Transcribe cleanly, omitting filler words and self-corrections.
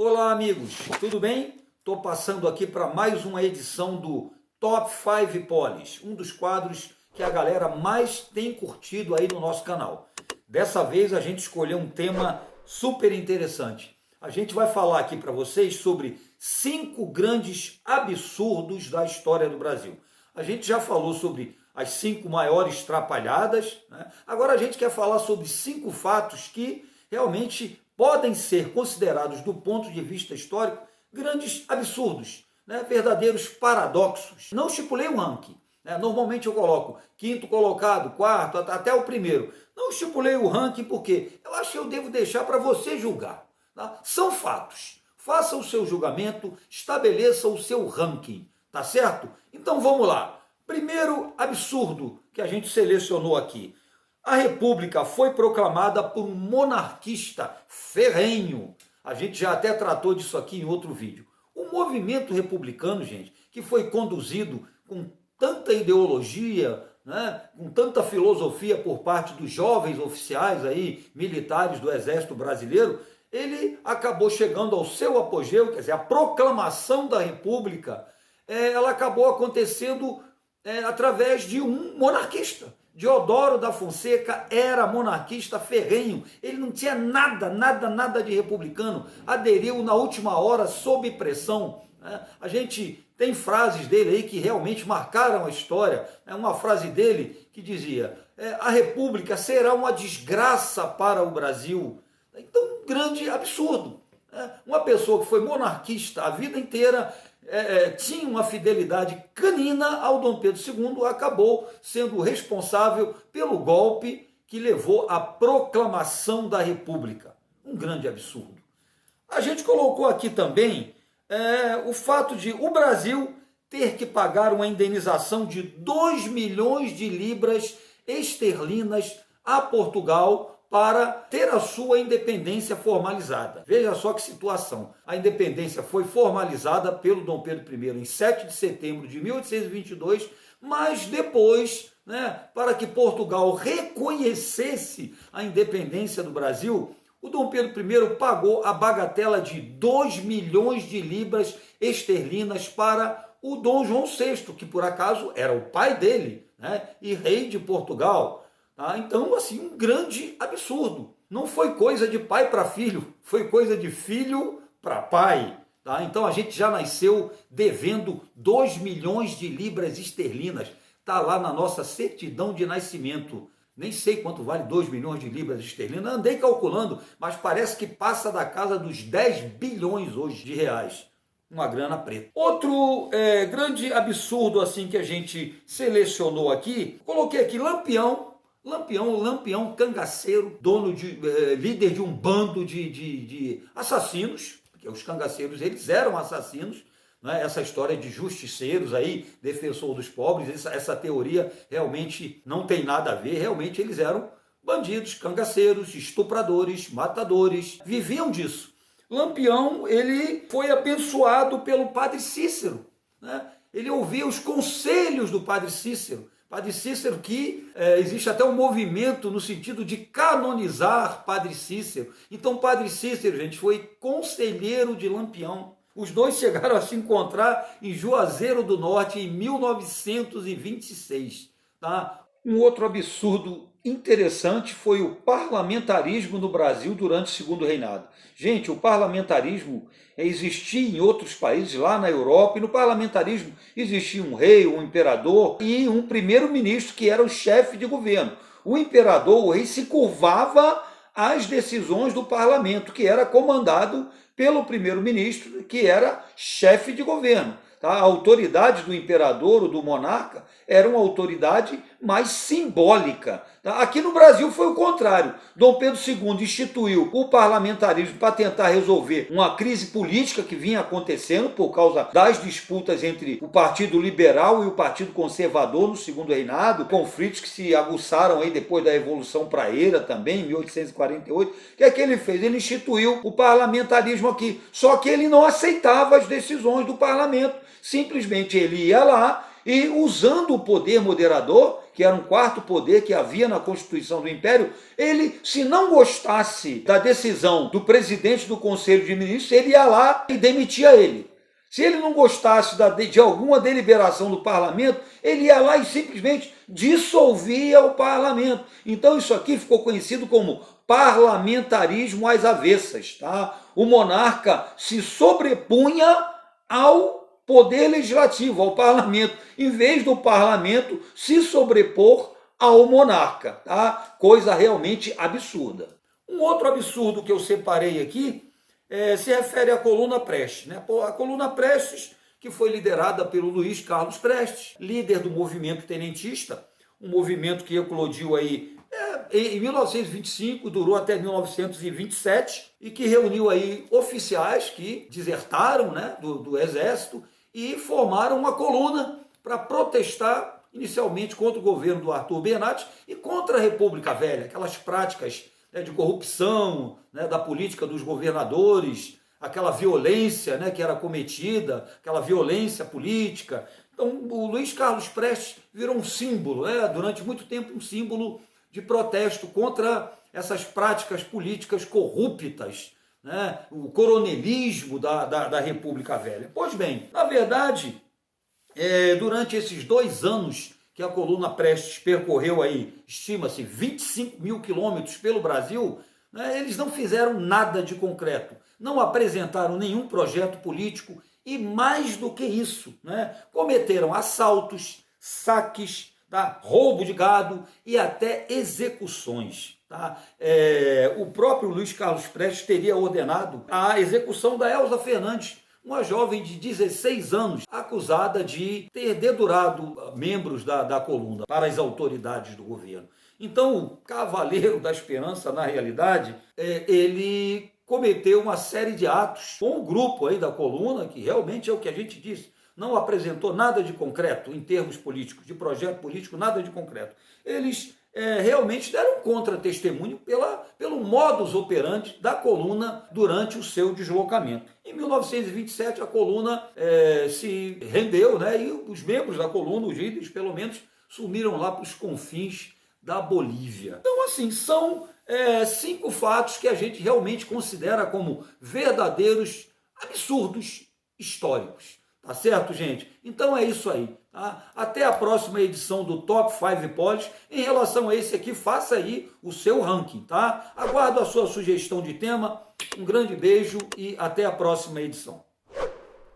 Olá amigos, tudo bem? Estou passando aqui para mais uma edição do Top 5 Polis, um dos quadros que a galera mais tem curtido aí no nosso canal. Dessa vez a gente escolheu um tema super interessante. A gente vai falar aqui para vocês sobre 5 grandes absurdos da história do Brasil. A gente já falou sobre as 5 maiores trapalhadas, né? Agora a gente quer falar sobre 5 fatos que realmente podem ser considerados, do ponto de vista histórico, grandes absurdos, né? Verdadeiros paradoxos. Não estipulei um ranking, né? Normalmente eu coloco quinto colocado, quarto, até o primeiro. Não estipulei o ranking porque eu acho que eu devo deixar para você julgar. Tá? São fatos. Faça o seu julgamento, estabeleça o seu ranking, tá certo? Então vamos lá. Primeiro absurdo que a gente selecionou aqui. A República foi proclamada por um monarquista ferrenho. A gente já até tratou disso aqui em outro vídeo. O movimento republicano, gente, que foi conduzido com tanta ideologia, né, com tanta filosofia por parte dos jovens oficiais aí, militares do Exército Brasileiro, ele acabou chegando ao seu apogeu, quer dizer, a proclamação da República, ela acabou acontecendo através de um monarquista. Deodoro da Fonseca era monarquista ferrenho, ele não tinha nada de republicano, aderiu na última hora sob pressão. A gente tem frases dele aí que realmente marcaram a história. Uma frase dele que dizia: a República será uma desgraça para o Brasil. Então, um grande absurdo. Uma pessoa que foi monarquista a vida inteira, tinha uma fidelidade canina ao Dom Pedro II, acabou sendo responsável pelo golpe que levou à proclamação da República. Um grande absurdo. A gente colocou aqui também o fato de o Brasil ter que pagar uma indenização de 2 milhões de libras esterlinas a Portugal para ter a sua independência formalizada. Veja só que situação. A independência foi formalizada pelo Dom Pedro I em 7 de setembro de 1822, mas depois, para que Portugal reconhecesse a independência do Brasil, o Dom Pedro I pagou a bagatela de 2 milhões de libras esterlinas para o Dom João VI, que por acaso era o pai dele, e rei de Portugal. Então, assim, um grande absurdo. Não foi coisa de pai para filho, foi coisa de filho para pai. Então, a gente já nasceu devendo 2 milhões de libras esterlinas. Está lá na nossa certidão de nascimento. Nem sei quanto vale 2 milhões de libras esterlinas. Andei calculando, mas parece que passa da casa dos 10 bilhões hoje de reais. Uma grana preta. Outro grande absurdo assim que a gente selecionou aqui, coloquei aqui Lampião cangaceiro, líder de um bando de assassinos, porque os cangaceiros eles eram assassinos, essa história de justiceiros aí, defensor dos pobres, essa teoria realmente não tem nada a ver, realmente eles eram bandidos, cangaceiros, estupradores, matadores, viviam disso. Lampião, ele foi abençoado pelo padre Cícero, ele ouvia os conselhos do padre Cícero. Padre Cícero, que existe até um movimento no sentido de canonizar Padre Cícero. Então, Padre Cícero, gente, foi conselheiro de Lampião. Os dois chegaram a se encontrar em Juazeiro do Norte em 1926. Um outro absurdo interessante foi o parlamentarismo no Brasil durante o Segundo Reinado. Gente, o parlamentarismo existia em outros países, lá na Europa, e no parlamentarismo existia um rei, um imperador e um primeiro-ministro que era o chefe de governo. O imperador, o rei, se curvava às decisões do parlamento, que era comandado pelo primeiro-ministro, que era chefe de governo. A autoridade do imperador ou do monarca era uma autoridade mais simbólica. Aqui no Brasil foi o contrário. Dom Pedro II instituiu o parlamentarismo para tentar resolver uma crise política que vinha acontecendo por causa das disputas entre o Partido Liberal e o Partido Conservador no Segundo Reinado, conflitos que se aguçaram aí depois da Revolução Praeira também, em 1848. O que é que ele fez? Ele instituiu o parlamentarismo aqui, só que ele não aceitava as decisões do parlamento. Simplesmente ele ia lá E usando o poder moderador, que era um quarto poder que havia na Constituição do Império, ele, se não gostasse da decisão do presidente do Conselho de Ministros, ele ia lá e demitia ele. Se ele não gostasse de alguma deliberação do parlamento, ele ia lá e simplesmente dissolvia o parlamento. Então isso aqui ficou conhecido como parlamentarismo às avessas. Tá? O monarca se sobrepunha ao poder legislativo, ao parlamento, em vez do parlamento se sobrepor ao monarca. Tá? Coisa realmente absurda. Um outro absurdo que eu separei aqui se refere à coluna Prestes. Né? A coluna Prestes, que foi liderada pelo Luiz Carlos Prestes, líder do movimento tenentista, um movimento que eclodiu aí em 1925, durou até 1927, e que reuniu aí oficiais que desertaram, né, do exército e formaram uma coluna para protestar inicialmente contra o governo do Arthur Bernat e contra a República Velha, aquelas práticas de corrupção, né, da política dos governadores, aquela violência, né, que era cometida, aquela violência política. Então, o Luiz Carlos Prestes virou um símbolo, durante muito tempo um símbolo de protesto contra essas práticas políticas corruptas, né, o coronelismo da República Velha. Pois bem, na verdade, durante esses 2 anos que a coluna Prestes percorreu aí, estima-se 25 mil quilômetros pelo Brasil, né, eles não fizeram nada de concreto, não apresentaram nenhum projeto político e, mais do que isso, né, cometeram assaltos, saques, tá, roubo de gado e até execuções. Tá? O próprio Luiz Carlos Prestes teria ordenado a execução da Elza Fernandes, uma jovem de 16 anos, acusada de ter dedurado membros da coluna para as autoridades do governo. Então, o Cavaleiro da Esperança, na realidade, ele cometeu uma série de atos com o grupo aí da coluna, que realmente é o que a gente disse, não apresentou nada de concreto em termos políticos, de projeto político, nada de concreto. Eles realmente deram contra-testemunho pelo modus operandi da coluna durante o seu deslocamento. Em 1927, a coluna se rendeu, né, e os membros da coluna, os líderes, pelo menos, sumiram lá para os confins da Bolívia. Então, assim, são 5 fatos que a gente realmente considera como verdadeiros absurdos históricos. Tá certo, gente? Então é isso aí. Tá? Até a próxima edição do Top 5 Polis. Em relação a esse aqui, faça aí o seu ranking, tá? Aguardo a sua sugestão de tema. Um grande beijo e até a próxima edição.